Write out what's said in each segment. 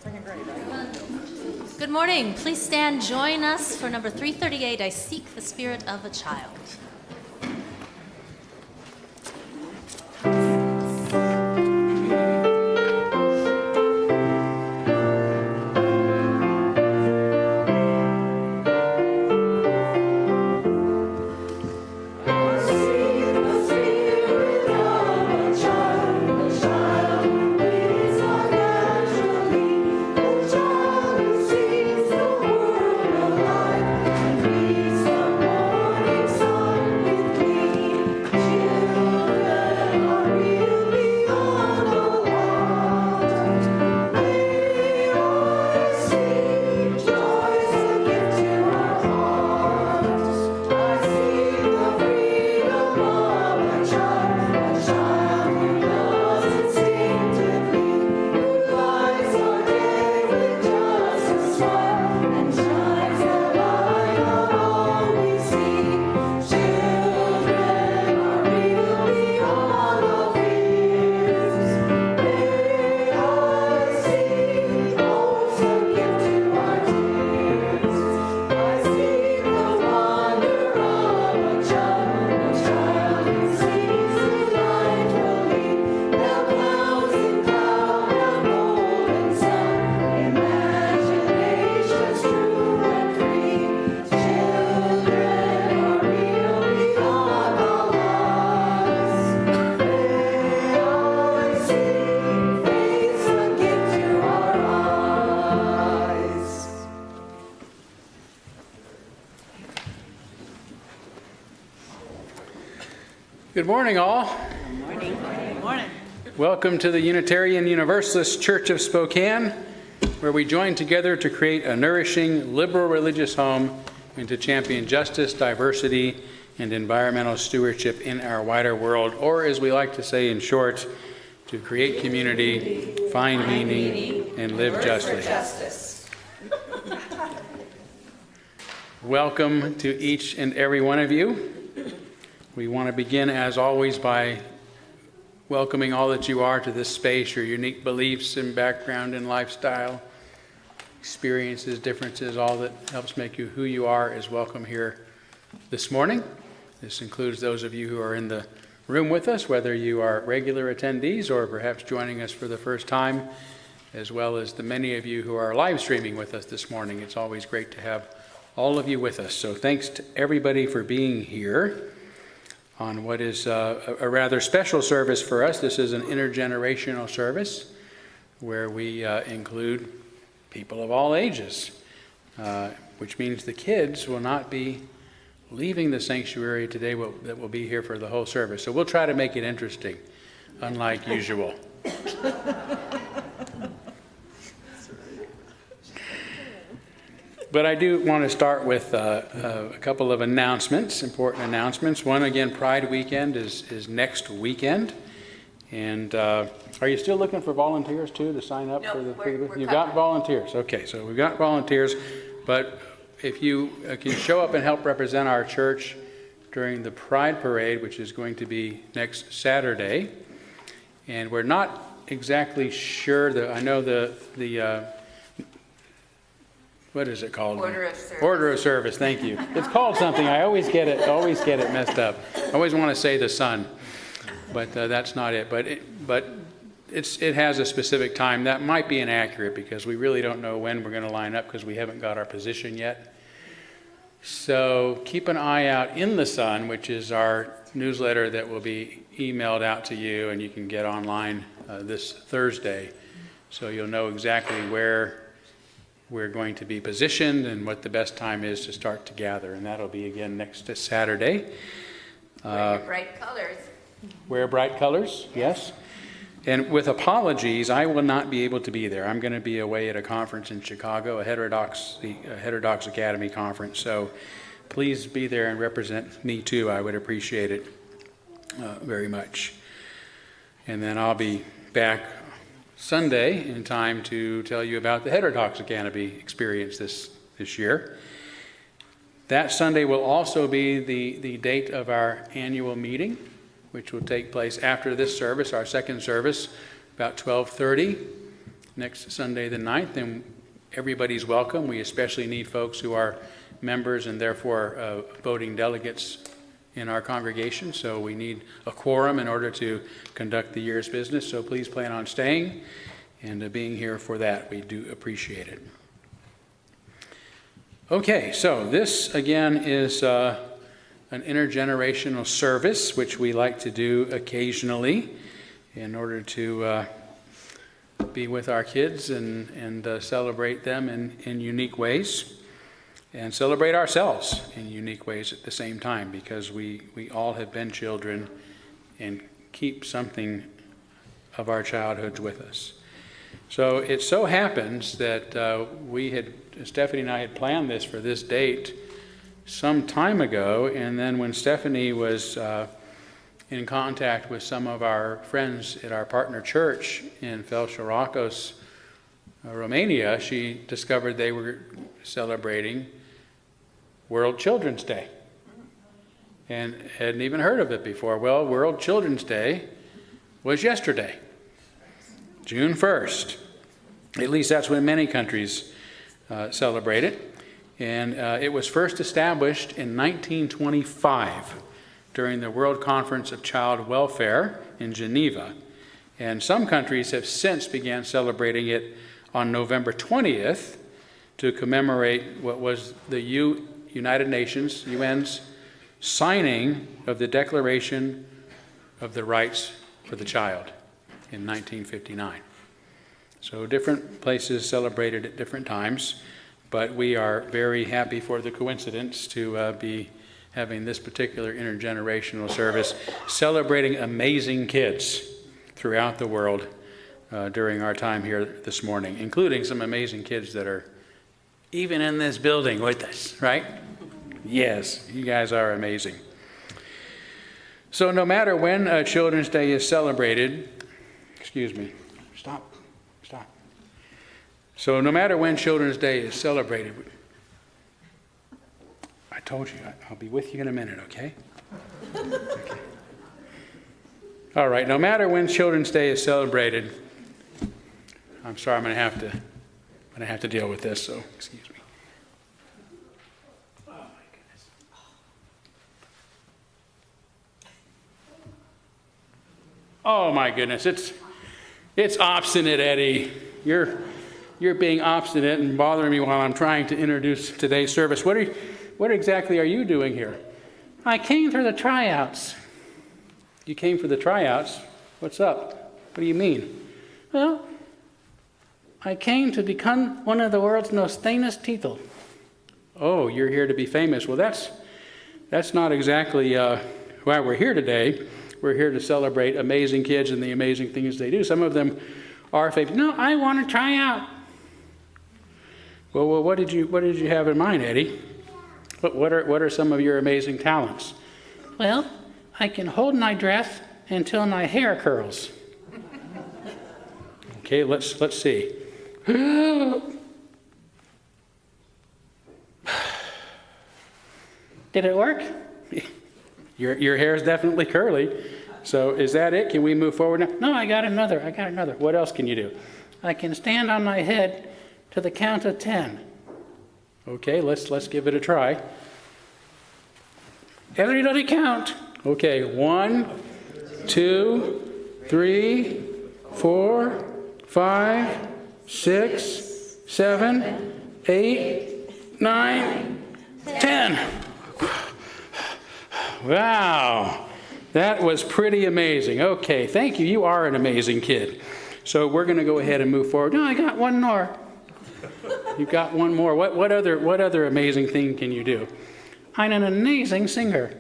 Second grade, right? Good morning. Please stand, join us for number 338, I Seek the Spirit of a Child. Good morning, all. Good morning. Good morning. Welcome to the Unitarian Universalist Church of Spokane, where we join together to create a nourishing, liberal religious home and to champion justice, diversity, and environmental stewardship in our wider world, or as we like to say in short, to create community, find meaning, and live justly. Welcome to each and every one of you. We want to begin, as always, by welcoming all that you are to this space, your unique beliefs and background and lifestyle, experiences, differences, all that helps make you who you are is welcome here this morning. This includes those of you who are in the room with us, whether you are regular attendees or perhaps joining us for the first time, as well as the many of you who are live streaming with us this morning. It's always great to have all of you with us. So thanks to everybody for being here on what is a rather special service for us. This is an intergenerational service where we include people of all ages, which means the kids will not be leaving the sanctuary today that will be here for the whole service. So we'll try to make it interesting, unlike usual. But I do want to start with a couple of announcements, important announcements. One, again, Pride Weekend is next weekend. And are you still looking for volunteers, too, to sign up for the... You've got volunteers. Okay, so we've got volunteers. But if you can show up and help represent our church during the Pride Parade, which is going to be next Saturday. And we're not exactly sure, I know the what is it called? Order of service. Order of service, thank you. It's called something. I always get it messed up. I always want to say the sun, but that's not it. But it has a specific time. That might be inaccurate because we really don't know when we're going to line up because we haven't got our position yet. So keep an eye out in the Sun, which is our newsletter that will be emailed out to you, and you can get online this Thursday. So you'll know exactly where we're going to be positioned and what the best time is to start to gather. And that'll be again next Saturday. Wear your bright colors. Wear bright colors, yes. And with apologies, I will not be able to be there. I'm going to be away at a conference in Chicago, a Heterodox Academy conference. So please be there and represent me too. I would appreciate it very much. And then I'll be back Sunday in time to tell you about the Heterodox Academy experience this year. That Sunday will also be the date of our annual meeting, which will take place after this service, our second service, about 12:30. next Sunday the 9th, then everybody's welcome. We especially need folks who are members and therefore voting delegates in our congregation. So we need a quorum in order to conduct the year's business. So please plan on staying and being here for that. We do appreciate it. Okay, so this again is an intergenerational service, which we like to do occasionally in order to be with our kids and celebrate them in unique ways, and celebrate ourselves in unique ways at the same time, because we all have been children and keep something of our childhoods with us. So it so happens that Stephanie and I had planned this for this date some time ago, and then when Stephanie was in contact with some of our friends at our partner church in Felșoracos, Romania, she discovered they were celebrating World Children's Day and hadn't even heard of it before. Well, World Children's Day was yesterday, June 1st. At least that's when many countries celebrate it. And it was first established in 1925 during the World Conference of Child Welfare in Geneva. And some countries have since began celebrating it on November 20th to commemorate what was the United Nations, UN's signing of the Declaration of the Rights for the Child in 1959. So different places celebrated at different times, but we are very happy for the coincidence to be having this particular intergenerational service, celebrating amazing kids throughout the world during our time here this morning, including some amazing kids that are even in this building with us, right? Yes, you guys are amazing. So no matter when Children's Day is celebrated, Stop. So no matter when Children's Day is celebrated, I told you, I'll be with you in a minute, okay? Okay. All right, no matter when Children's Day is celebrated, I'm sorry, I'm going to have to deal with this, so excuse me. Oh my goodness. Oh my goodness, it's obstinate, Eddie. You're being obstinate and bothering me while I'm trying to introduce today's service. What exactly are you doing here? I came for the tryouts. You came for the tryouts? What's up? What do you mean? Well, I came to become one of the world's most famous people. Oh, you're here to be famous. Well, that's not exactly why we're here today. We're here to celebrate amazing kids and the amazing things they do. Some of them are famous. No, I want to try out. Well, what did you have in mind, Eddie? What are some of your amazing talents? Well, I can hold my breath until my hair curls. Okay, let's see. Did it work? Your hair is definitely curly. So is that it? Can we move forward now? No, I got another. What else can you do? I can stand on my head to the count of 10. Okay, let's give it a try. Everybody count. Okay, 1, 2, 3, 4, 5, 6, 7, 8, 9, 10. Wow, that was pretty amazing. Okay, thank you. You are an amazing kid. So we're going to go ahead and move forward. No, I got one more. You've got one more. What other amazing thing can you do? I'm an amazing singer.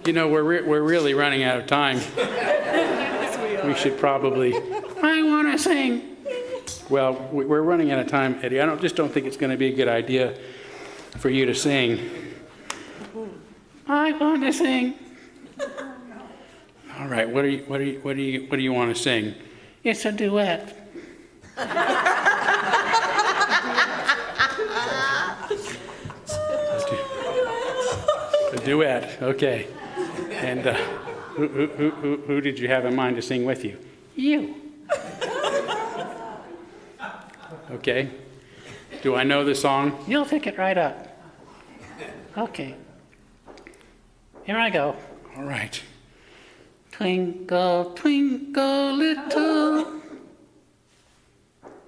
You know, we're really running out of time. We should probably. I want to sing. Well, we're running out of time, Eddie. I don't think it's going to be a good idea for you to sing. I want to sing. All right. What do you want to sing? It's a duet. A Duet, okay. And who did you have in mind to sing with you? You. Okay. Do I know the song? You'll pick it right up. Okay. Here I go. All right. Twinkle, twinkle, little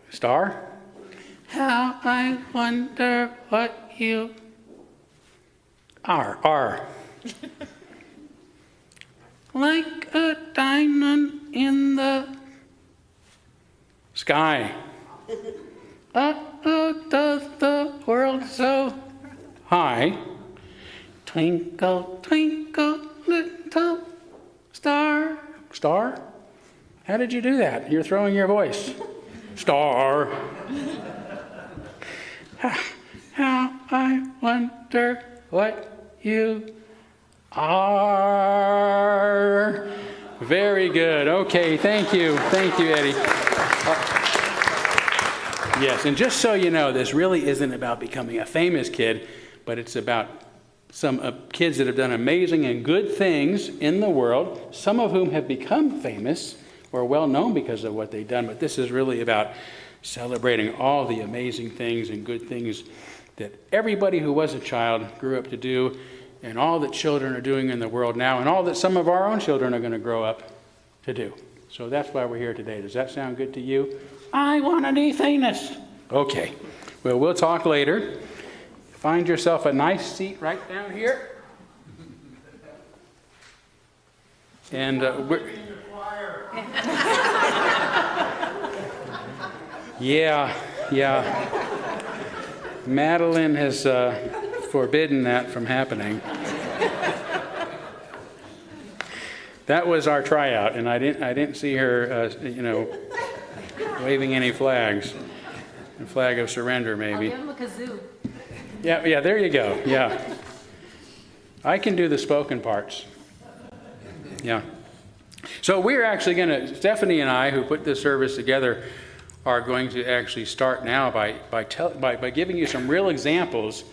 star, how I wonder what you are. Like a diamond in the sky. Does the world so high. Twinkle, twinkle, little star. Star? How did you do that? You're throwing your voice. Star. How I wonder what you are. Very good. Okay, thank you. Thank you, Eddie. Yes, and just so you know, this really isn't about becoming a famous kid, but it's about some kids that have done amazing and good things in the world, some of whom have become famous or well known because of what they've done. But this is really about celebrating all the amazing things and good things that everybody who was a child grew up to do, and all that children are doing in the world now, and all that some of our own children are going to grow up to do. So that's why we're here today. Does that sound good to you? I want to be famous. Okay. Well, we'll talk later. Find yourself a nice seat right down here. And yeah. Madeline has forbidden that from happening. That was our tryout, and I didn't see her, waving any flags. A flag of surrender, maybe. I'll give him a kazoo. Yeah, there you go. Yeah. I can do the spoken parts. Yeah. So we're actually going to, Stephanie and I, who put this service together, are going to actually start now by giving you some real examples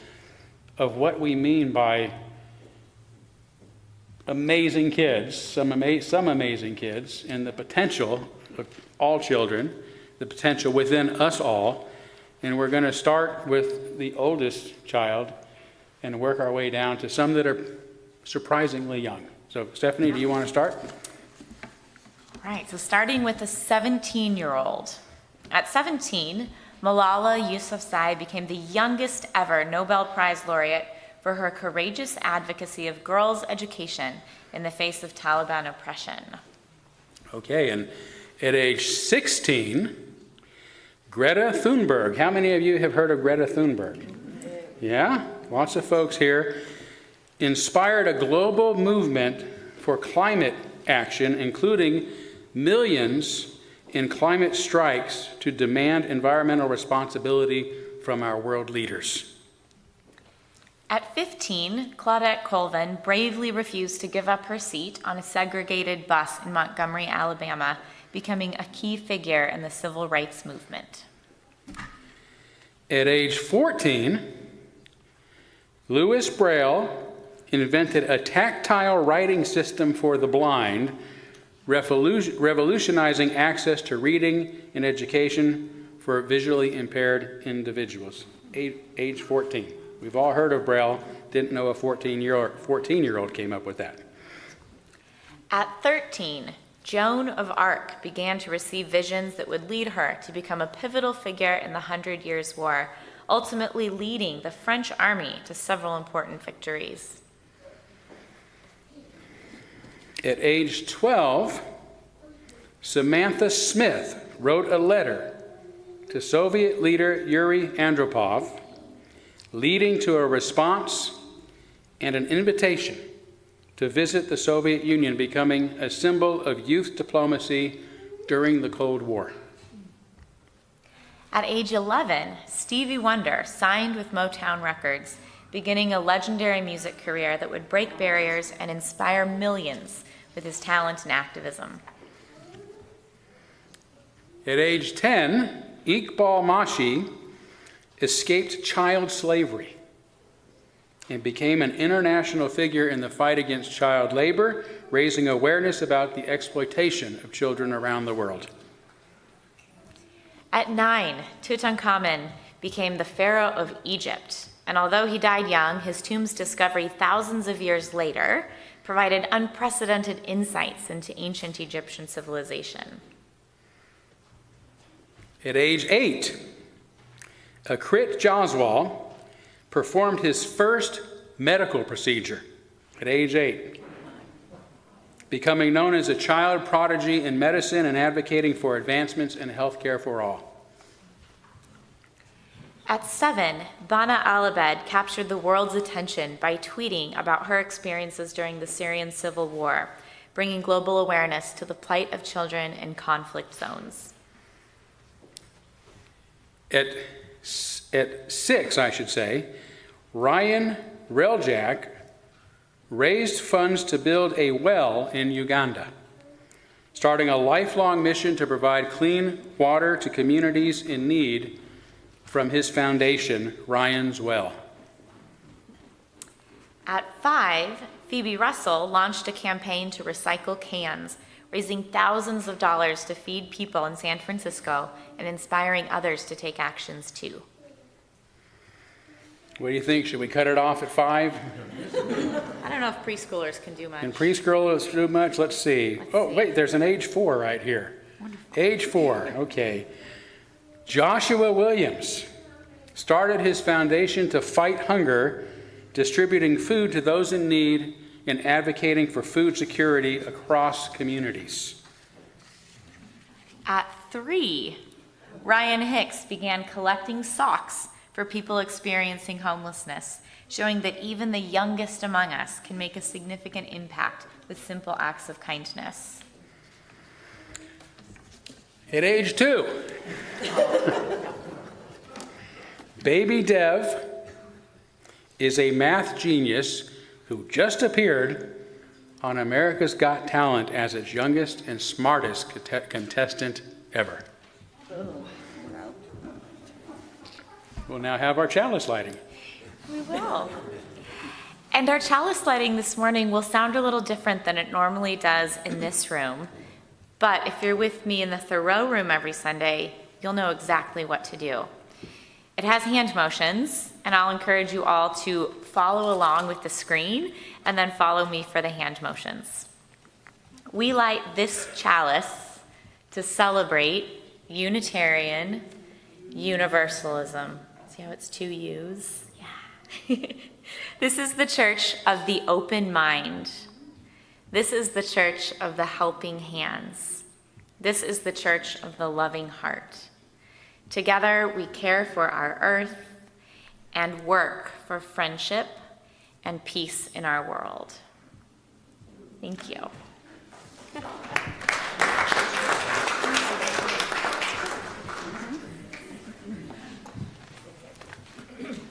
of what we mean by amazing kids, some amazing kids, and the potential of all children, the potential within us all. And we're going to start with the oldest child and work our way down to some that are surprisingly young. So, Stephanie, do you want to start? Right, so starting with a 17-year-old. At 17, Malala Yousafzai became the youngest ever Nobel Prize laureate for her courageous advocacy of girls' education in the face of Taliban oppression. Okay, and at age 16, Greta Thunberg. How many of you have heard of Greta Thunberg? Yeah, lots of folks here. Inspired a global movement for climate action, including millions in climate strikes to demand environmental responsibility from our world leaders. At 15, Claudette Colvin bravely refused to give up her seat on a segregated bus in Montgomery, Alabama, becoming a key figure in the civil rights movement. At age 14, Louis Braille invented a tactile writing system for the blind, revolutionizing access to reading and education for visually impaired individuals. Age 14. We've all heard of Braille, didn't know a 14-year-old came up with that. At 13, Joan of Arc began to receive visions that would lead her to become a pivotal figure in the 100 Years' War, ultimately leading the French army to several important victories. At age 12, Samantha Smith wrote a letter to Soviet leader Yuri Andropov, leading to a response and an invitation to visit the Soviet Union, becoming a symbol of youth diplomacy during the Cold War. At age 11, Stevie Wonder signed with Motown Records, beginning a legendary music career that would break barriers and inspire millions with his talent and activism. At age 10, Iqbal Masih escaped child slavery and became an international figure in the fight against child labor, raising awareness about the exploitation of children around the world. At 9, Tutankhamun became the pharaoh of Egypt, and although he died young, his tomb's discovery thousands of years later provided unprecedented insights into ancient Egyptian civilization. At age 8, Akrit Joswal performed his first medical procedure at age 8, becoming known as a child prodigy in medicine and advocating for advancements in healthcare for all. At 7, Bana Alabed captured the world's attention by tweeting about her experiences during the Syrian civil war, bringing global awareness to the plight of children in conflict zones. At 6, Ryan Reljak raised funds to build a well in Uganda, starting a lifelong mission to provide clean water to communities in need from his foundation, Ryan's Well. At 5, Phoebe Russell launched a campaign to recycle cans, raising thousands of dollars to feed people in San Francisco and inspiring others to take actions too. What do you think? Should we cut it off at 5? I don't know if preschoolers can do much. And preschoolers do much? Let's see. Wait, there's an age 4 right here. Age 4, okay. Joshua Williams started his foundation to fight hunger, distributing food to those in need and advocating for food security across communities. At 3, Ryan Hicks began collecting socks for people experiencing homelessness, showing that even the youngest among us can make a significant impact with simple acts of kindness. At age 2, Baby Dev is a math genius who just appeared on America's Got Talent as its youngest and smartest contestant ever. We'll now have our chalice lighting. We will. And our chalice lighting this morning will sound a little different than it normally does in this room. But if you're with me in the Thoreau room every Sunday, you'll know exactly what to do. It has hand motions, and I'll encourage you all to follow along with the screen and then follow me for the hand motions. We light this chalice to celebrate Unitarian Universalism. See how it's 2 U's? Yeah. This is the church of the open mind. This is the church of the helping hands. This is the church of the loving heart. Together, we care for our earth and work for friendship and peace in our world. Thank you.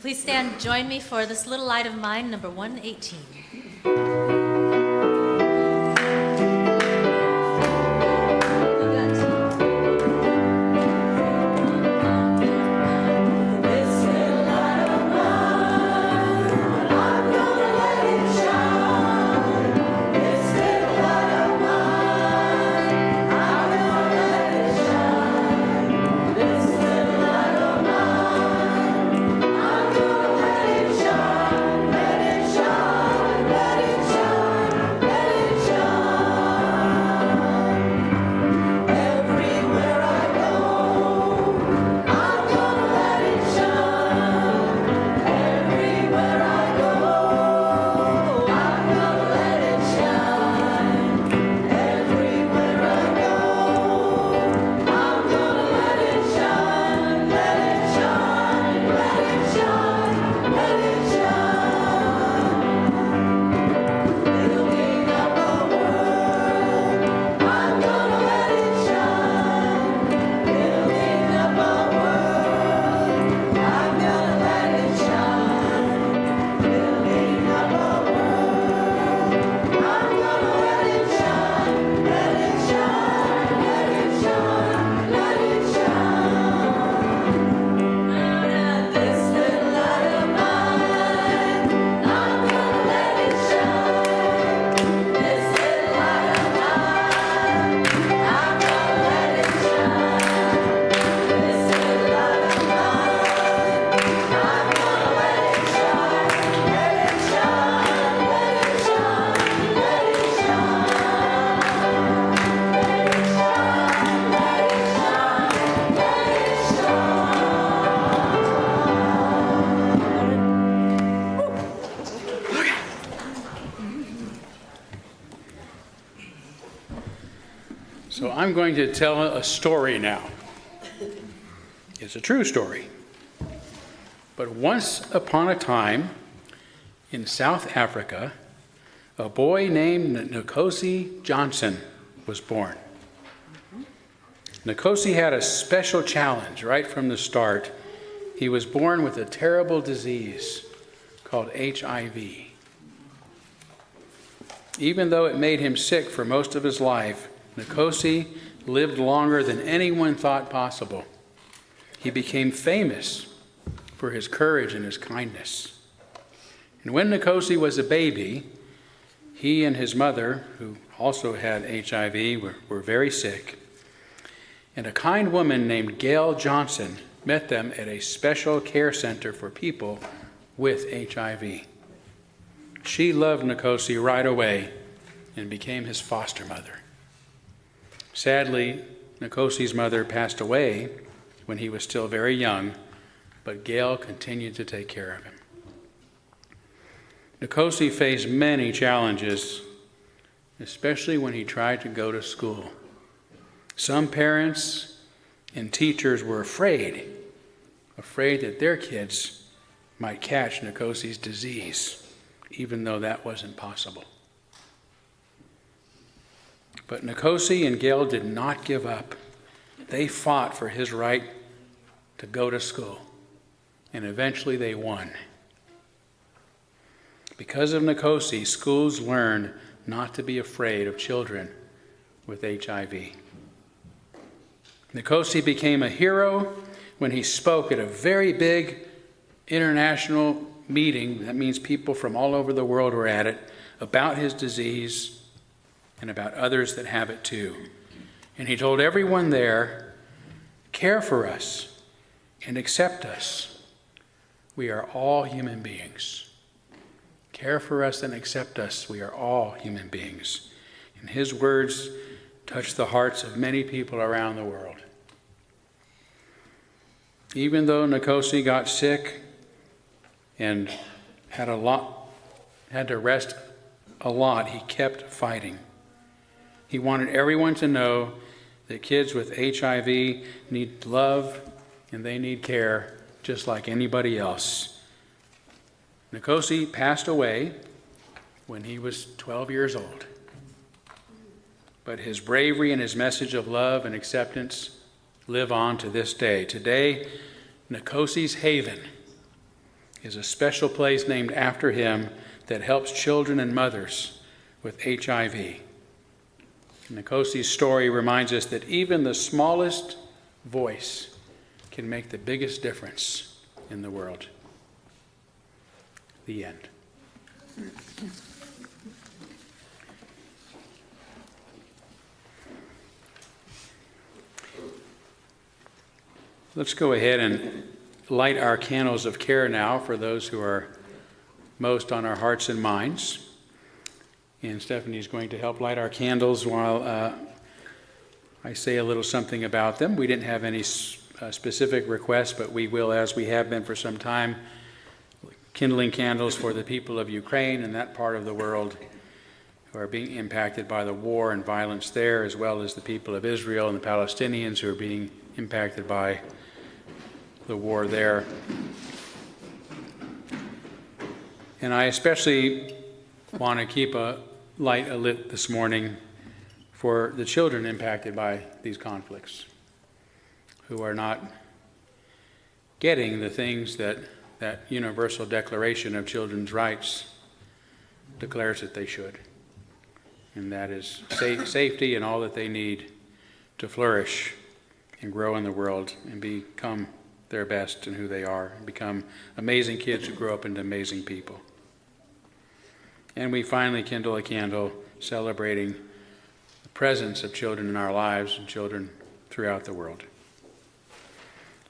Please stand, join me for this little light of mine, number 118. So I'm going to tell a story now. It's a true story. But once upon a time in South Africa, a boy named Nkosi Johnson was born. Nkosi had a special challenge right from the start. He was born with a terrible disease called HIV. Even though it made him sick for most of his life, Nkosi lived longer than anyone thought possible. He became famous for his courage and his kindness. And when Nkosi was a baby, he and his mother, who also had HIV, were very sick. And a kind woman named Gail Johnson met them at a special care center for people with HIV. She loved Nkosi right away and became his foster mother. Sadly, Nkosi's mother passed away when he was still very young, but Gail continued to take care of him. Nkosi faced many challenges, especially when he tried to go to school. Some parents and teachers were afraid that their kids might catch Nkosi's disease, even though that wasn't possible. But Nkosi and Gail did not give up. They fought for his right to go to school, and eventually they won. Because of Nkosi, schools learned not to be afraid of children with HIV. Nkosi became a hero when he spoke at a very big international meeting. That means people from all over the world were at it, about his disease and about others that have it too. And he told everyone there, care for us and accept us. We are all human beings. Care for us and accept us. We are all human beings. And his words touched the hearts of many people around the world. Even though Nkosi got sick and had to rest a lot, he kept fighting. He wanted everyone to know that kids with HIV need love and they need care just like anybody else. Nkosi passed away when he was 12 years old. But his bravery and his message of love and acceptance live on to this day. Today, Nkosi's Haven is a special place named after him that helps children and mothers with HIV. Nkosi's story reminds us that even the smallest voice can make the biggest difference in the world. The end. Let's go ahead and light our candles of care now for those who are most on our hearts and minds. And Stephanie's going to help light our candles while I say a little something about them. We didn't have any specific requests, but we will, as we have been for some time, kindling candles for the people of Ukraine and that part of the world who are being impacted by the war and violence there, as well as the people of Israel and the Palestinians who are being impacted by the war there. And I especially want to keep a light lit this morning for the children impacted by these conflicts, who are not getting the things that Universal Declaration of Children's Rights declares that they should. And that is safety and all that they need to flourish and grow in the world and become their best in who they are, and become amazing kids who grow up into amazing people. And we finally kindle a candle celebrating the presence of children in our lives and children throughout the world.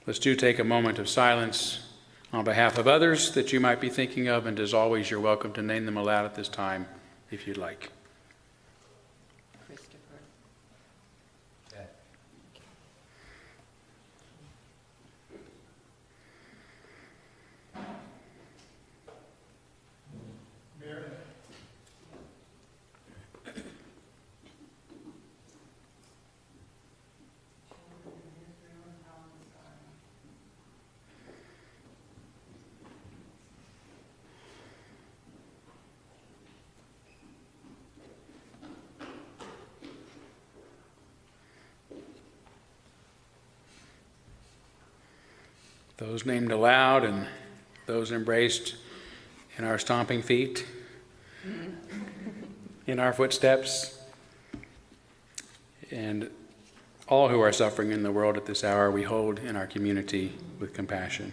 Let's take a moment of silence on behalf of others that you might be thinking of, and as always, you're welcome to name them aloud at this time if you'd like. those named aloud and those embraced in our stomping feet, in our footsteps, and all who are suffering in the world at this hour, we hold in our community with compassion.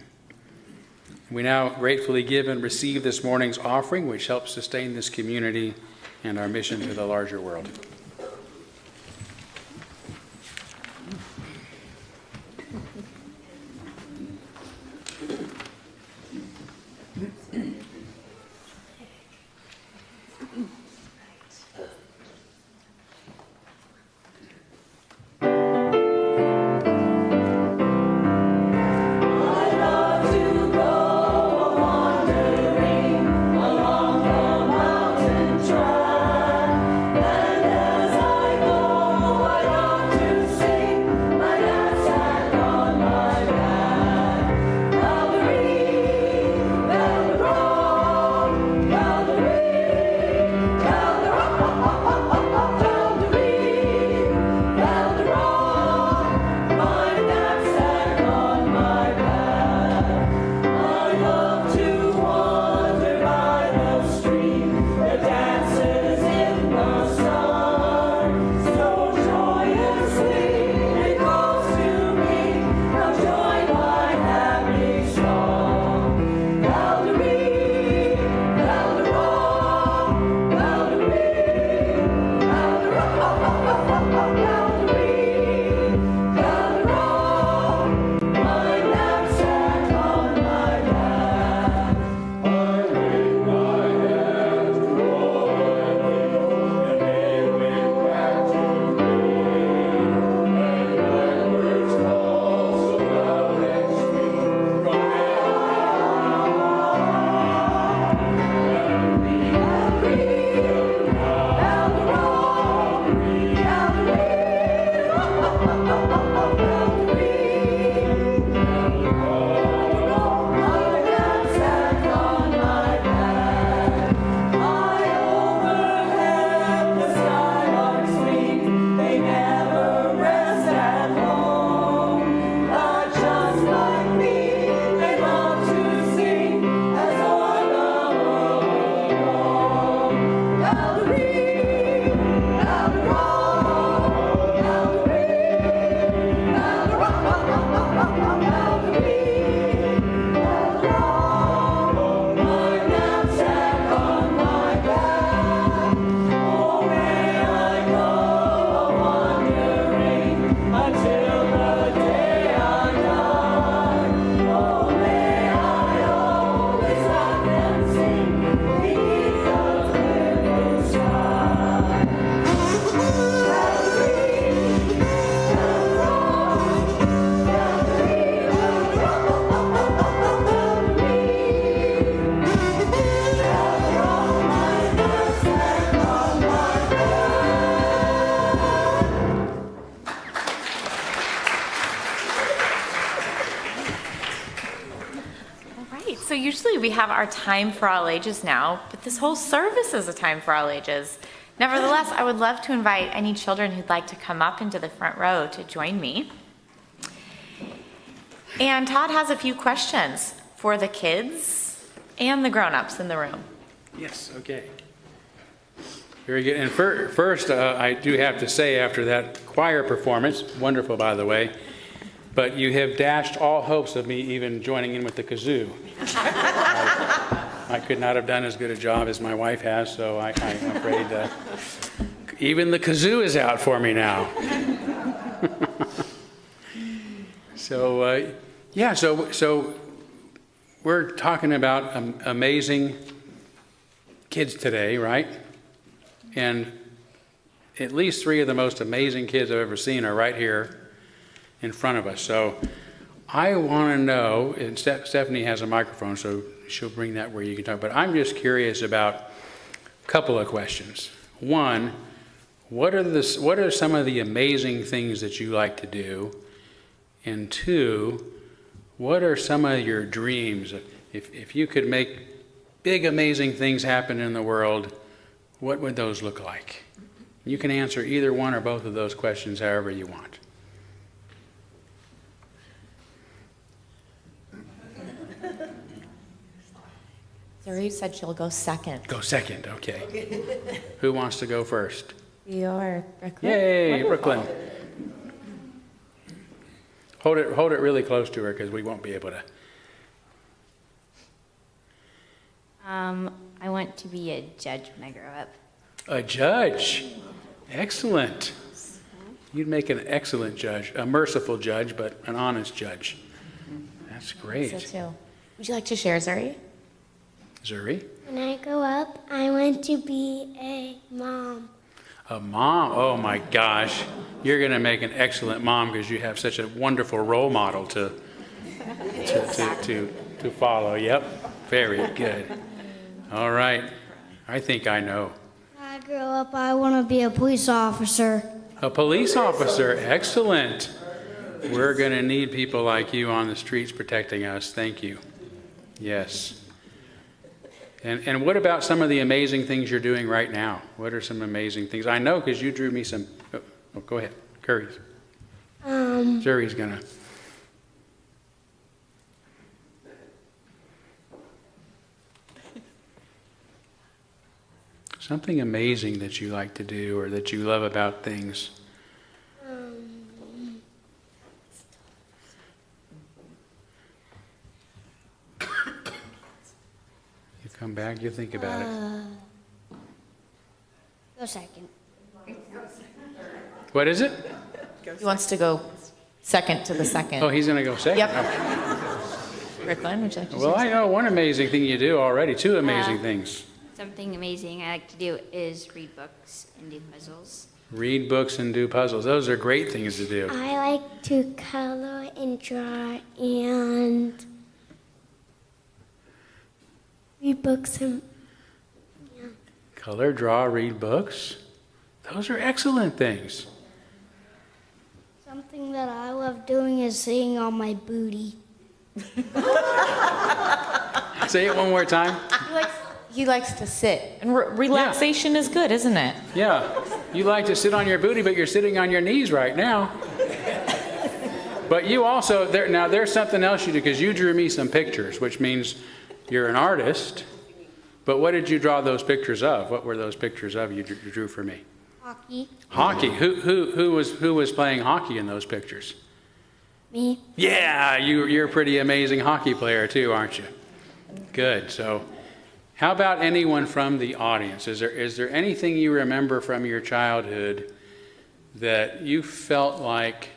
We now gratefully give and receive this morning's offering, which helps sustain this community and our mission to the larger world. So usually we have our time for all ages now, but this whole service is a time for all ages. Nevertheless, I would love to invite any children who'd like to come up into the front row to join me. And Todd has a few questions for the kids and the grown-ups in the room. Yes, okay. Very good. And first, I do have to say, after that choir performance, wonderful by the way, but you have dashed all hopes of me even joining in with the kazoo. I could not have done as good a job as my wife has, so I'm afraid even the kazoo is out for me now. So we're talking about amazing kids today, right? And at least three of the most amazing kids I've ever seen are right here in front of us. So I want to know, and Stephanie has a microphone, so she'll bring that where you can talk, but I'm just curious about a couple of questions. One, what are some of the amazing things that you like to do? And two, what are some of your dreams? If you could make big, amazing things happen in the world, what would those look like? You can answer either one or both of those questions however you want. Zuri said she'll go second. Go second, okay. Who wants to go first? Your Brooklyn. Yay, Wonderful. Brooklyn. Hold it really close to her because we won't be able to. I want to be a judge when I grow up. A judge. Excellent. You'd make an excellent judge, a merciful judge, but an honest judge. That's great. So too. Would you like to share, Zuri? Zuri? When I grow up, I want to be a mom. A mom? Oh my gosh. You're going to make an excellent mom because you have such a wonderful role model to follow. Yep. Very good. All right. I think I know. When I grow up, I want to be a police officer. A police officer. Excellent. We're going to need people like you on the streets protecting us. Thank you. Yes. And what about some of the amazing things you're doing right now? What are some amazing things? I know because you drew me some. Oh, go ahead. Curry's. Zuri's going to. Something amazing that you like to do or that you love about things. You come back, you think about it. Go second. What is it? He wants to go second to the second. Oh, he's going to go second? Yep. Okay. Brooklyn, would you like to Well, share? I know one amazing thing you do already. Two amazing things. Something amazing I like to do is read books and do puzzles. Read books and do puzzles. Those are great things to do. I like to color and draw and read books and Color, draw, read books. Those are excellent things. something that I love doing is sitting on my booty. Say it one more time. He likes to sit. And relaxation is good, isn't it? Yeah. You like to sit on your booty, but you're sitting on your knees right now. But you also, there's something else you do, because you drew me some pictures, which means you're an artist. But what did you draw those pictures of? What were those pictures of you drew for me? Hockey. Hockey. Who was playing hockey in those pictures? Me. Yeah, you're a pretty amazing hockey player too, aren't you? Good. So, how about anyone from the audience? Is there anything you remember from your childhood that you felt like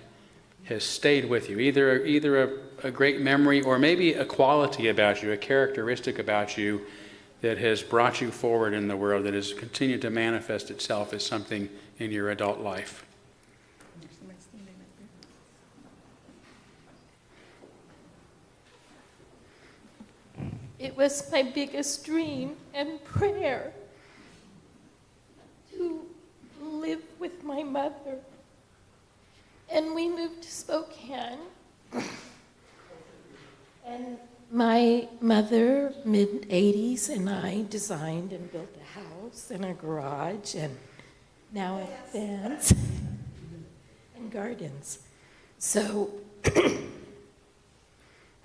has stayed with you? Either a great memory or maybe a quality about you, a characteristic about you that has brought you forward in the world, that has continued to manifest itself as something in your adult life. It was my biggest dream and prayer to live with my mother. And we moved to Spokane. And my mother, mid-80s, and I designed and built a house and a garage and now a fence and gardens. So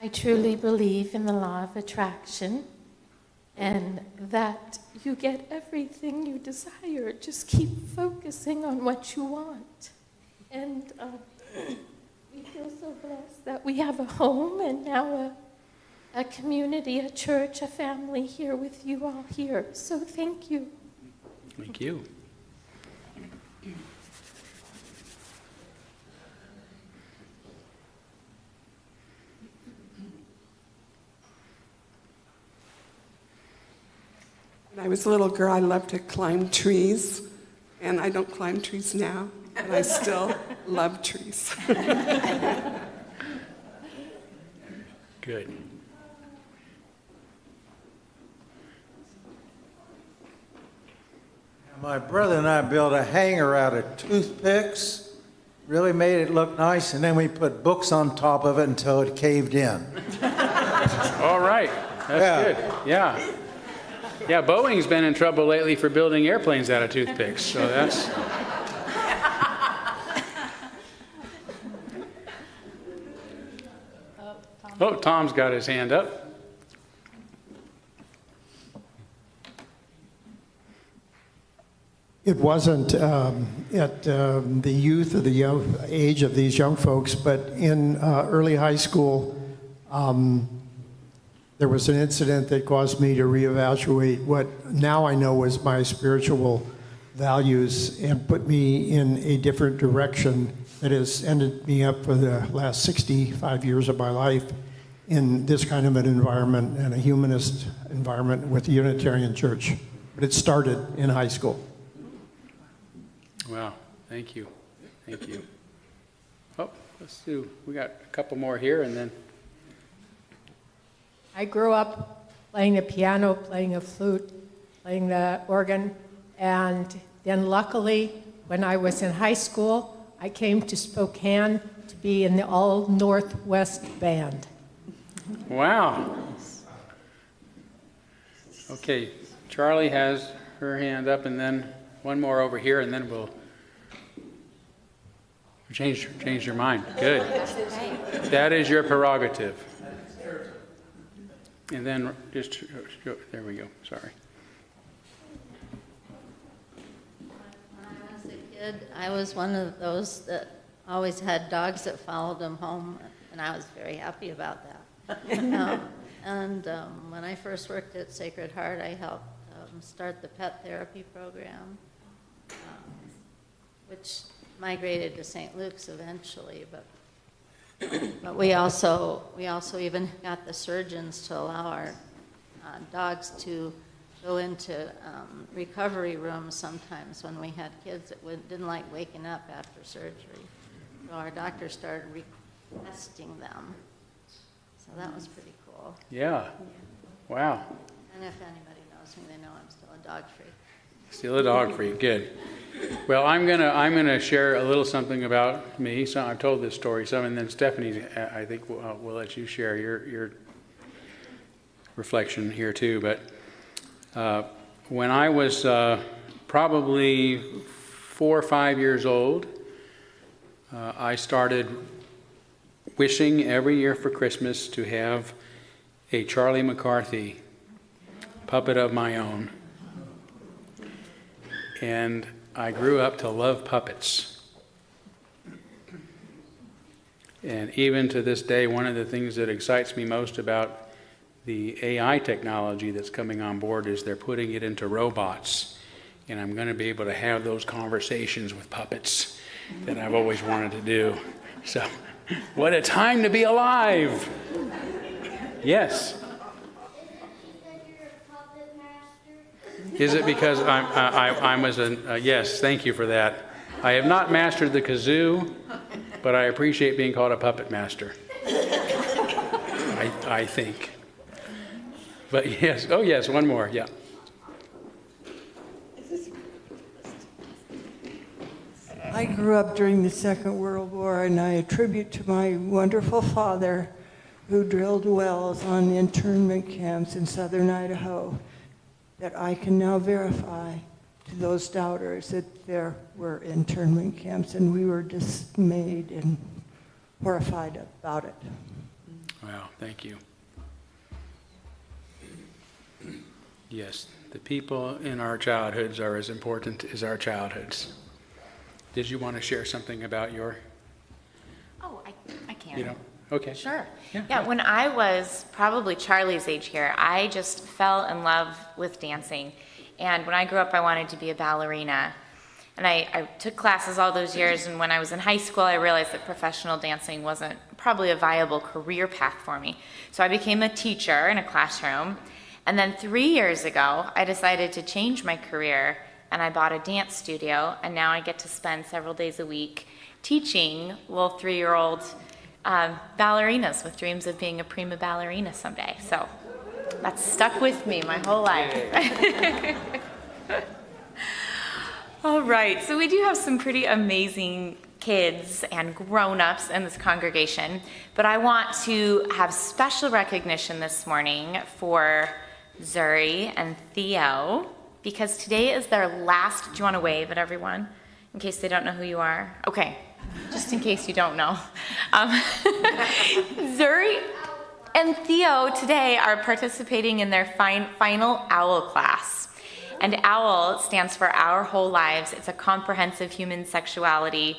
I truly believe in the law of attraction and that you get everything you desire. Just keep focusing on what you want. And we feel so blessed that we have a home and now a community, a church, a family here with you all here. So thank you. Thank you. When I was a little girl, I loved to climb trees, and I don't climb trees now, but I still love trees. Good. My brother and I built a hanger out of toothpicks, really made it look nice, and then we put books on top of it until it caved in. All right. That's good. Yeah. Yeah, Boeing's been in trouble lately for building airplanes out of toothpicks, so that's... Oh, Tom's got his hand up. it wasn't at the youth or the young age of these young folks, but in early high school, there was an incident that caused me to reevaluate what now I know was my spiritual values and put me in a different direction that has ended me up for the last 65 years of my life in this kind of an environment and a humanist environment with the Unitarian Church. But it started in high school. Wow, thank you. Thank you. Oh, we got a couple more here and then. I grew up playing the piano, playing a flute, playing the organ, and then luckily, when I was in high school, I came to Spokane to be in the All Northwest Band. Wow. Okay, Charlie has her hand up, and then one more over here, and then we'll change your mind. Good. That is your prerogative. And then just, there we go, sorry. When I was a kid, I was one of those that always had dogs that followed them home, and I was very happy about that. When I first worked at Sacred Heart, I helped start the pet therapy program, which migrated to St. Luke's eventually, but we also even got the surgeons to allow our dogs to go into recovery rooms sometimes when we had kids that didn't like waking up after surgery. So our doctors started requesting them. So that was pretty cool. Yeah. Wow. And if anybody knows me, they know I'm still a dog freak. Still a dog freak. Good. Well, I'm gonna share a little something about me. So I've told this story some, and then Stephanie, I think we'll let you share your reflection here too. But when I was probably 4 or 5 years old, I started wishing every year for Christmas to have a Charlie McCarthy puppet of my own. And I grew up to love puppets. And even to this day, one of the things that excites me most about the AI technology that's coming on board is they're putting it into robots. And I'm going to be able to have those conversations with puppets that I've always wanted to do. So, what a time to be alive! Yes. Is it because I was yes, thank you for that. I have not mastered the kazoo, but I appreciate being called a puppet master. I think. But yes, oh yes, one more, yeah. I grew up during the Second World War, and I attribute to my wonderful father who drilled wells on internment camps in southern Idaho that I can now verify to those doubters that there were internment camps, and we were dismayed and horrified about it. Wow, thank you. Yes, the people in our childhoods are as important as our childhoods. Did you want to share something about your? Oh, I can. You know, okay. Sure. Yeah. When I was probably Charlie's age here, I just fell in love with dancing. And when I grew up, I wanted to be a ballerina. And I took classes all those years, and when I was in high school, I realized that professional dancing wasn't probably a viable career path for me. So I became a teacher in a classroom. And then 3 years ago, I decided to change my career, and I bought a dance studio, and now I get to spend several days a week teaching little 3-year-old ballerinas with dreams of being a prima ballerina someday. So that's stuck with me my whole life. All right, so we do have some pretty amazing kids and grown-ups in this congregation, but I want to have special recognition this morning for Zuri and Theo, because today is their last. Do you want to wave at everyone in case they don't know who you are? Okay, just in case you don't know. Zuri and Theo today are participating in their final OWL class. And OWL stands for Our Whole Lives. It's a comprehensive human sexuality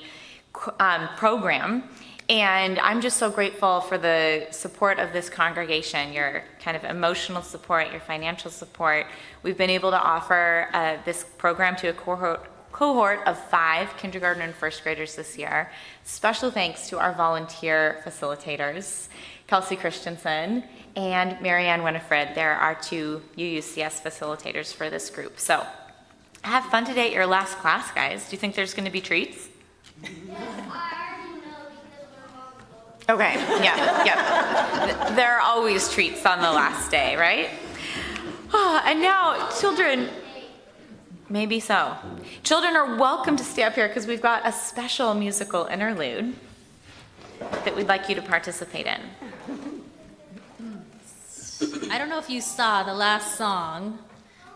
program. And I'm just so grateful for the support of this congregation, your kind of emotional support, your financial support. We've been able to offer this program to a cohort of 5 kindergarten and first graders this year. Special thanks to our volunteer facilitators, Kelsey Christensen and Marianne Winifred. They're our 2 UUCS facilitators for this group. So have fun today at your last class, guys. Do you think there's going to be treats? Okay, yeah. There are always treats on the last day, right? Oh, and now, children, maybe so. Children are welcome to stay up here because we've got a special musical interlude that we'd like you to participate in. I don't know if you saw the last song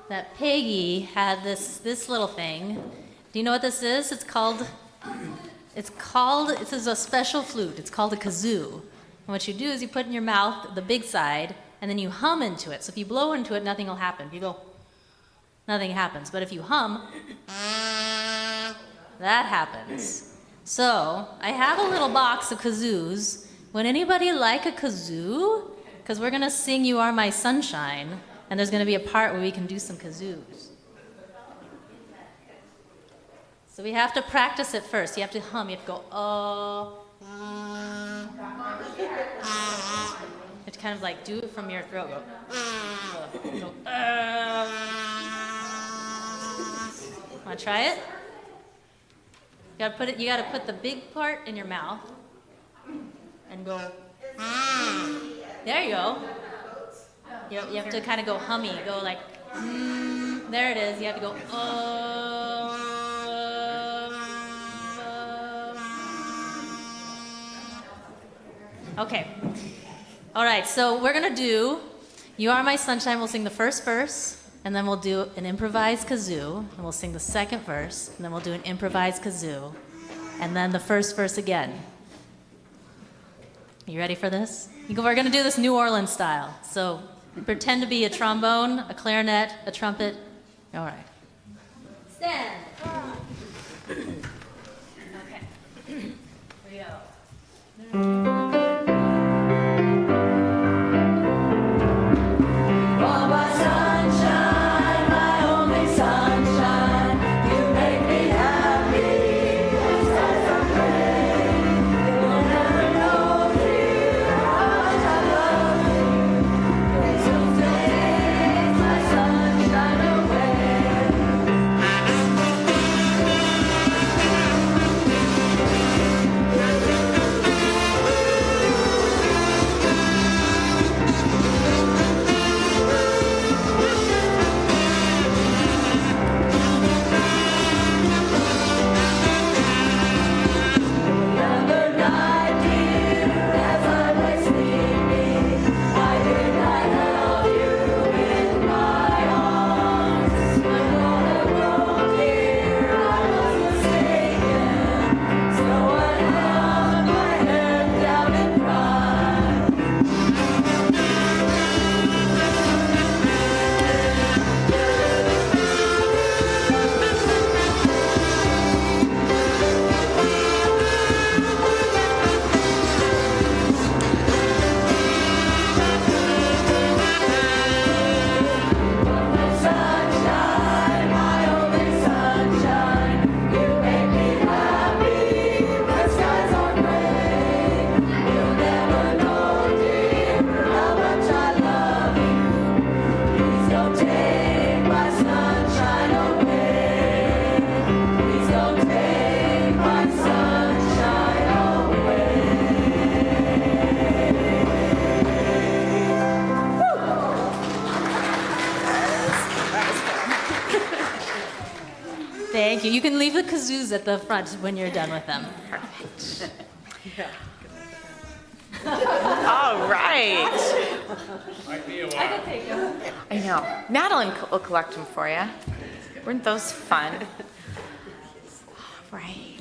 that Peggy had this little thing. Do you know what this is? This is a special flute. It's called a kazoo. And what you do is you put in your mouth the big side, and then you hum into it. So if you blow into it, nothing will happen. If you go, nothing happens. But if you hum, that happens. So I have a little box of kazoos. Would anybody like a kazoo? Because we're going to sing You Are My Sunshine, and there's going to be a part where we can do some kazoos. So we have to practice it first. You have to hum. You have to go, oh. You have to kind of like do it from your throat. Go, Want to try it? You gotta put the big part in your mouth and go. There you go. You have to kind of go hummy. Go like, there it is. You have to go, Okay. All right, so we're going to do You Are My Sunshine. We'll sing the first verse, and then we'll do an improvised kazoo, and we'll sing the second verse, and then we'll do an improvised kazoo, and then the first verse again. You ready for this? We're going to do this New Orleans style. So pretend to be a trombone, a clarinet, a trumpet. All right. Stand. Okay. Here we go. Thank you. You can leave the kazoos at the front when you're done with them. Perfect. All right. Might be a while. I can take them. I know. Madeline will collect them for you. Weren't those fun? All right.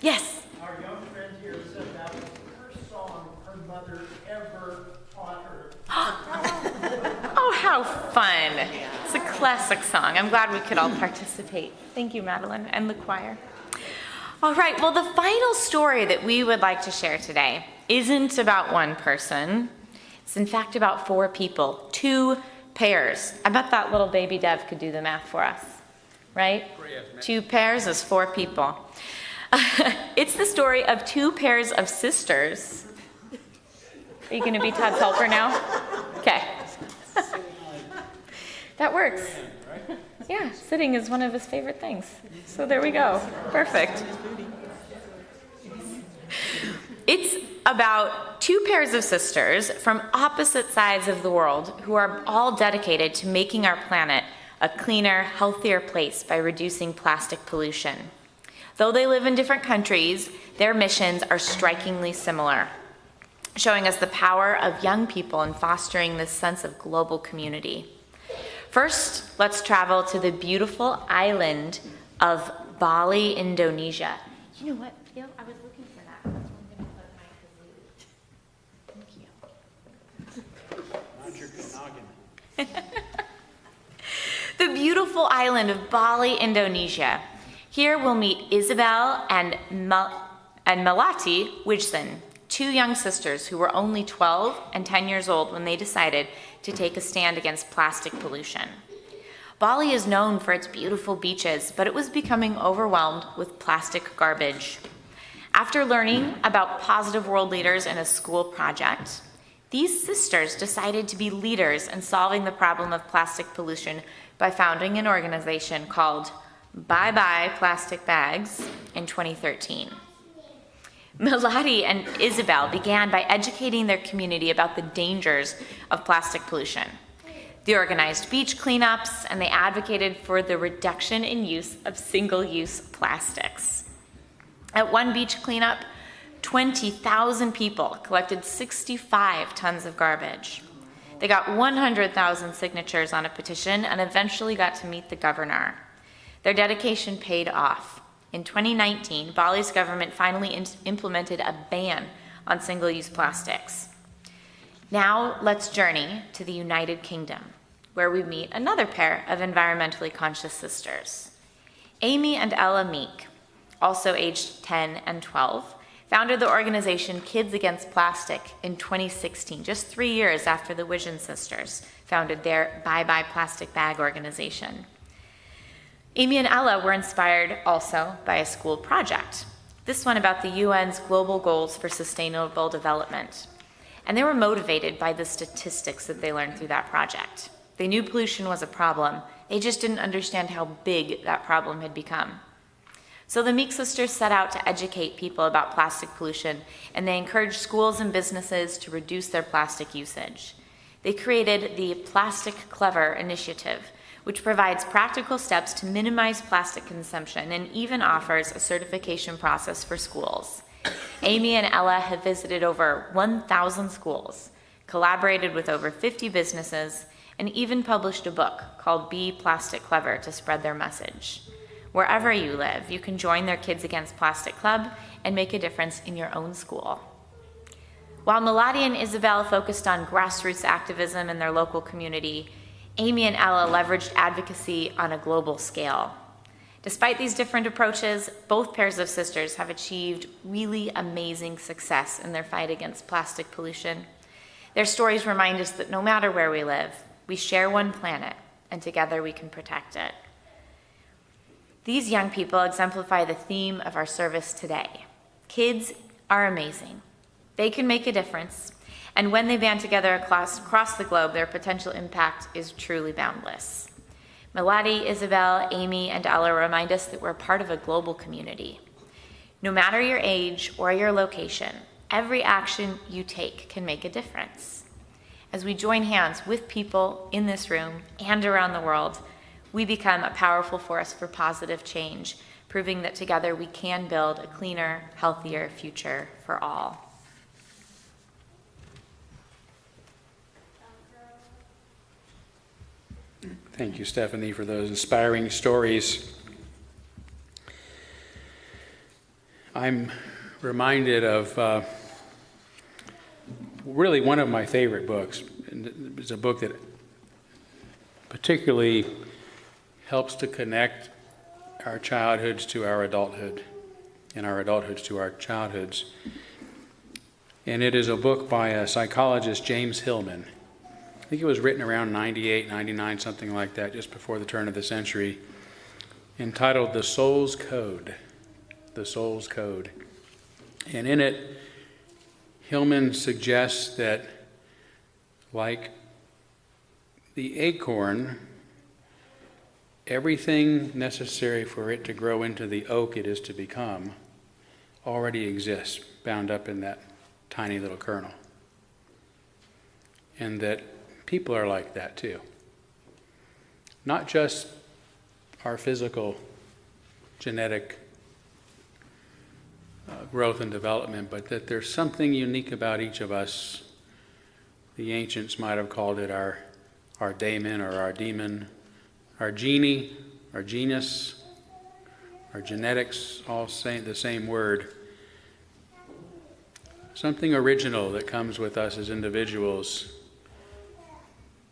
Yes. Our young friend here said that was the first song her mother ever taught her. Oh, how fun. It's a classic song. I'm glad we could all participate. Thank you, Madeline, and the choir. All right, well, the final story that we would like to share today isn't about one person. It's in fact about 4 people, 2 pairs. I bet that little baby Dev could do the math for us, right? 2 pairs is 4 people. It's the story of 2 pairs of sisters. Are you going to be Todd's helper now? Okay. That works. Yeah, sitting is one of his favorite things. So there we go. Perfect. It's about 2 pairs of sisters from opposite sides of the world who are all dedicated to making our planet a cleaner, healthier place by reducing plastic pollution. Though they live in different countries, their missions are strikingly similar, showing us the power of young people in fostering this sense of global community. First, let's travel to the beautiful island of Bali, Indonesia. You know what, Phil? I was looking for that. That's where I'm going to put my kazoo. Thank you. The beautiful island of Bali, Indonesia. Here we'll meet Isabel and Melati Wijsen, 2 young sisters who were only 12 and 10 years old when they decided to take a stand against plastic pollution. Bali is known for its beautiful beaches, but it was becoming overwhelmed with plastic garbage. After learning about positive world leaders in a school project, these sisters decided to be leaders in solving the problem of plastic pollution by founding an organization called Bye Bye Plastic Bags in 2013. Melati and Isabel began by educating their community about the dangers of plastic pollution. They organized beach cleanups, and they advocated for the reduction in use of single-use plastics. At one beach cleanup, 20,000 people collected 65 tons of garbage. They got 100,000 signatures on a petition and eventually got to meet the governor. Their dedication paid off. In 2019, Bali's government finally implemented a ban on single-use plastics. Now let's journey to the United Kingdom, where we meet another pair of environmentally conscious sisters. Amy and Ella Meek, also aged 10 and 12, founded the organization Kids Against Plastic in 2016, just 3 years after the Wijsen sisters founded their Bye Bye Plastic Bag organization. Amy and Ella were inspired also by a school project, this one about the UN's Global Goals for Sustainable Development. And they were motivated by the statistics that they learned through that project. They knew pollution was a problem, they just didn't understand how big that problem had become. So the Meek sisters set out to educate people about plastic pollution, and they encouraged schools and businesses to reduce their plastic usage. They created the Plastic Clever initiative, which provides practical steps to minimize plastic consumption and even offers a certification process for schools. Amy and Ella have visited over 1,000 schools, collaborated with over 50 businesses, and even published a book called Be Plastic Clever to spread their message. Wherever you live, you can join their Kids Against Plastic Club and make a difference in your own school. While Melati and Isabel focused on grassroots activism in their local community, Amy and Ella leveraged advocacy on a global scale. Despite these different approaches, both pairs of sisters have achieved really amazing success in their fight against plastic pollution. Their stories remind us that no matter where we live, we share one planet, and together we can protect it. These young people exemplify the theme of our service today. Kids are amazing. They can make a difference. And when they band together across the globe, their potential impact is truly boundless. Melati, Isabel, Amy, and Ella remind us that we're part of a global community. No matter your age or your location, every action you take can make a difference. As we join hands with people in this room and around the world, we become a powerful force for positive change, proving that together we can build a cleaner, healthier future for all. Thank you, Stephanie, for those inspiring stories. I'm reminded of really one of my favorite books. It's a book that particularly helps to connect our childhoods to our adulthood and our adulthoods to our childhoods. And it is a book by a psychologist, James Hillman. I think it was written around 98, 99, something like that, just before the turn of the century, entitled The Soul's Code. The Soul's Code. And in it, Hillman suggests that, like the acorn, everything necessary for it to grow into the oak it is to become already exists, bound up in that tiny little kernel. And that people are like that too. Not just our physical, genetic growth and development, but that there's something unique about each of us. The ancients might have called it our daemon or our demon, our genie, our genius, our genetics, all saying the same word. Something original that comes with us as individuals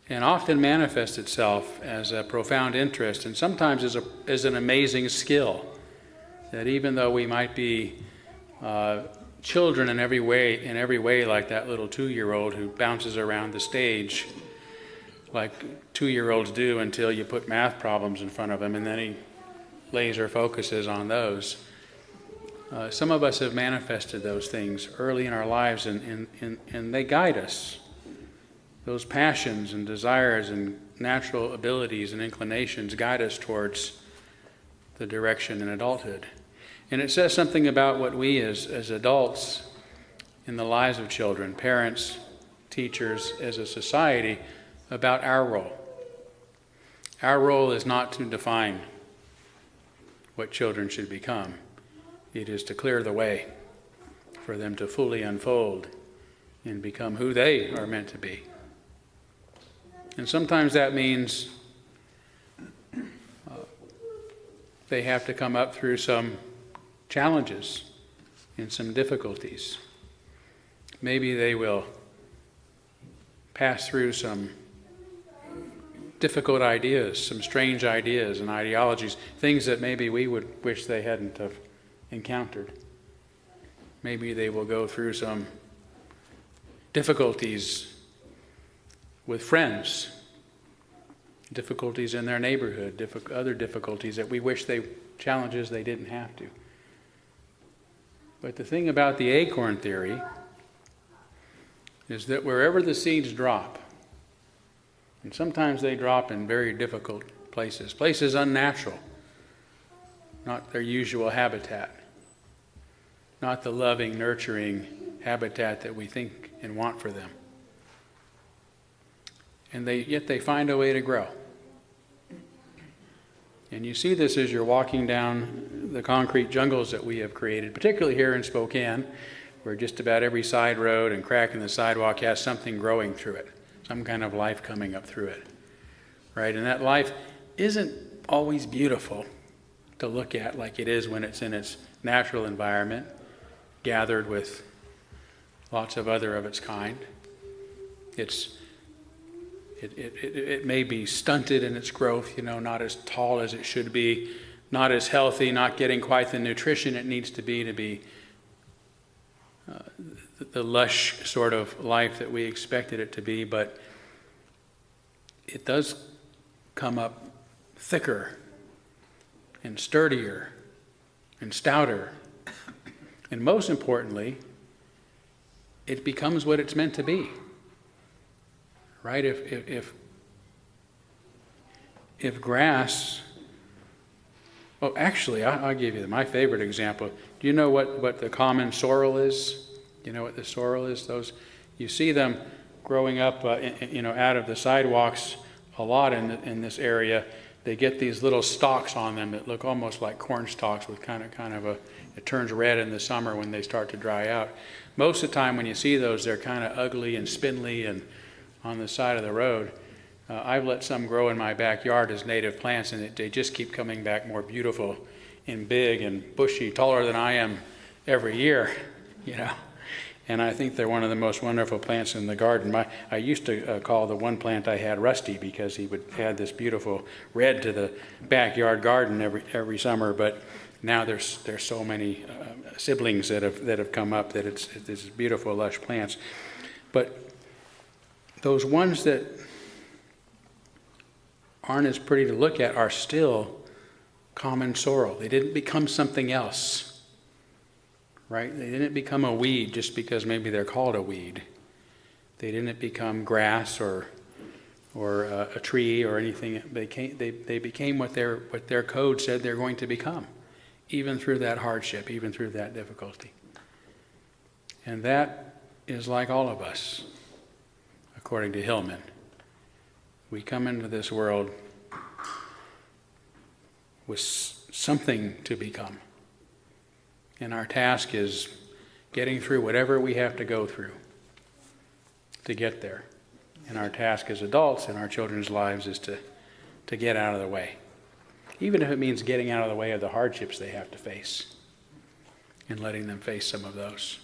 and often manifests itself as a profound interest and sometimes as an amazing skill. That even though we might be children in every way, like that little 2-year-old who bounces around the stage like 2-year-olds do until you put math problems in front of him and then he laser focuses on those. Some of us have manifested those things early in our lives and they guide us. Those passions and desires and natural abilities and inclinations guide us towards the direction in adulthood. And it says something about what we as adults in the lives of children, parents, teachers, as a society, about our role. Our role is not to define what children should become. It is to clear the way for them to fully unfold and become who they are meant to be. And sometimes that means they have to come up through some challenges and some difficulties. Maybe they will pass through some difficult ideas, some strange ideas and ideologies, things that maybe we would wish they hadn't have encountered. Maybe they will go through some difficulties with friends, difficulties in their neighborhood, other difficulties that we wish challenges they didn't have to. But the thing about the acorn theory is that wherever the seeds drop, and sometimes they drop in very difficult places unnatural, not their usual habitat, not the loving, nurturing habitat that we think and want for them. And yet they find a way to grow. And you see this as you're walking down the concrete jungles that we have created, particularly here in Spokane, where just about every side road and crack in the sidewalk has something growing through it, some kind of life coming up through it, right? And that life isn't always beautiful to look at like it is when it's in its natural environment, gathered with lots of other of its kind. It may be stunted in its growth, not as tall as it should be, not as healthy, not getting quite the nutrition it needs to be the lush sort of life that we expected it to be, but it does come up thicker and sturdier and stouter. And most importantly, it becomes what it's meant to be. Right? If grass, well, actually, I'll give you my favorite example. Do you know what the common sorrel is? You know what the sorrel is? You see them growing up, out of the sidewalks a lot in this area. They get these little stalks on them that look almost like corn stalks with kind of it turns red in the summer when they start to dry out. Most of the time when you see those, they're kind of ugly and spindly and on the side of the road. I've let some grow in my backyard as native plants, and they just keep coming back more beautiful and big and bushy, taller than I am every year, And I think they're one of the most wonderful plants in the garden. I used to call the one plant I had Rusty because he would add this beautiful red to the backyard garden every summer. But now there's so many siblings that have come up that it's beautiful, lush plants. But those ones that aren't as pretty to look at are still common sorrel. They didn't become something else, right? They didn't become a weed just because maybe they're called a weed. They didn't become grass or a tree or anything. They became what their code said they're going to become, even through that hardship, even through that difficulty. And that is like all of us, according to Hillman. We come into this world with something to become. And our task is getting through whatever we have to go through to get there. And our task as adults in our children's lives is to get out of the way. Even if it means getting out of the way of the hardships they have to face and letting them face some of those.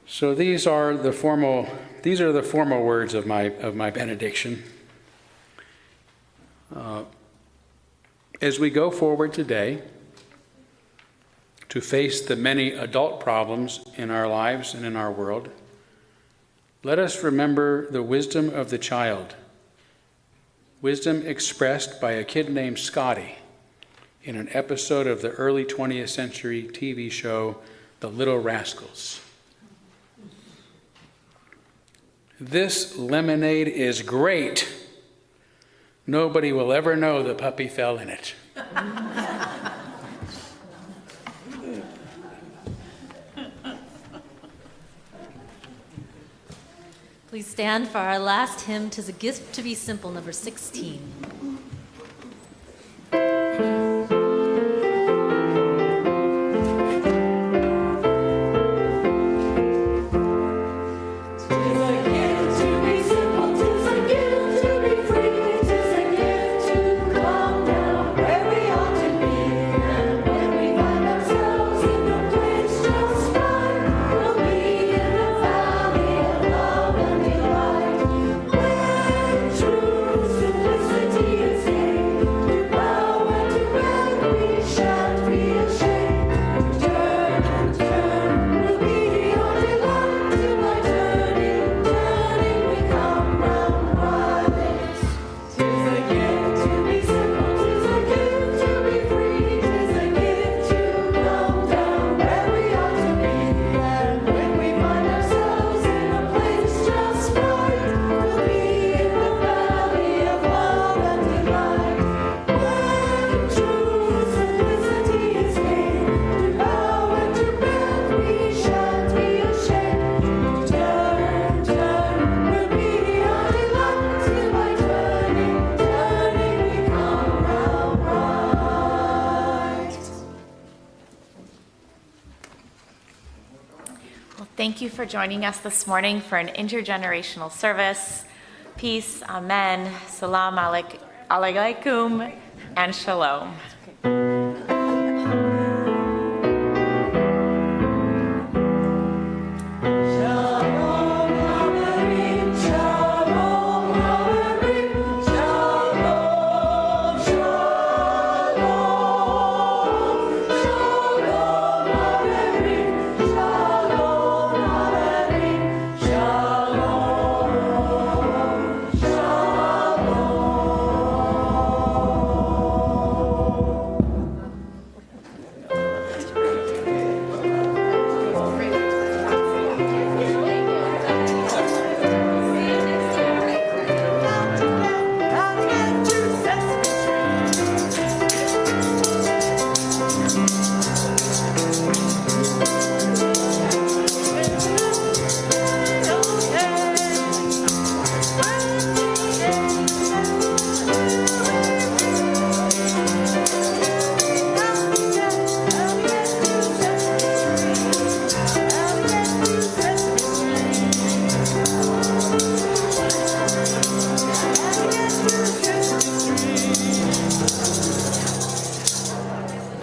So these are the formal words of my benediction. As we go forward today to face the many adult problems in our lives and in our world, let us remember the wisdom of the child, wisdom expressed by a kid named Scotty in an episode of the early 20th century TV show, The Little Rascals. This lemonade is great. Nobody will ever know the puppy fell in it. Please stand for our last hymn, "'Tis a Gift to Be Simple," number 16. Thank you for joining us this morning for an intergenerational service. Peace, amen, salam alaikum, and shalom.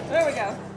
There we go.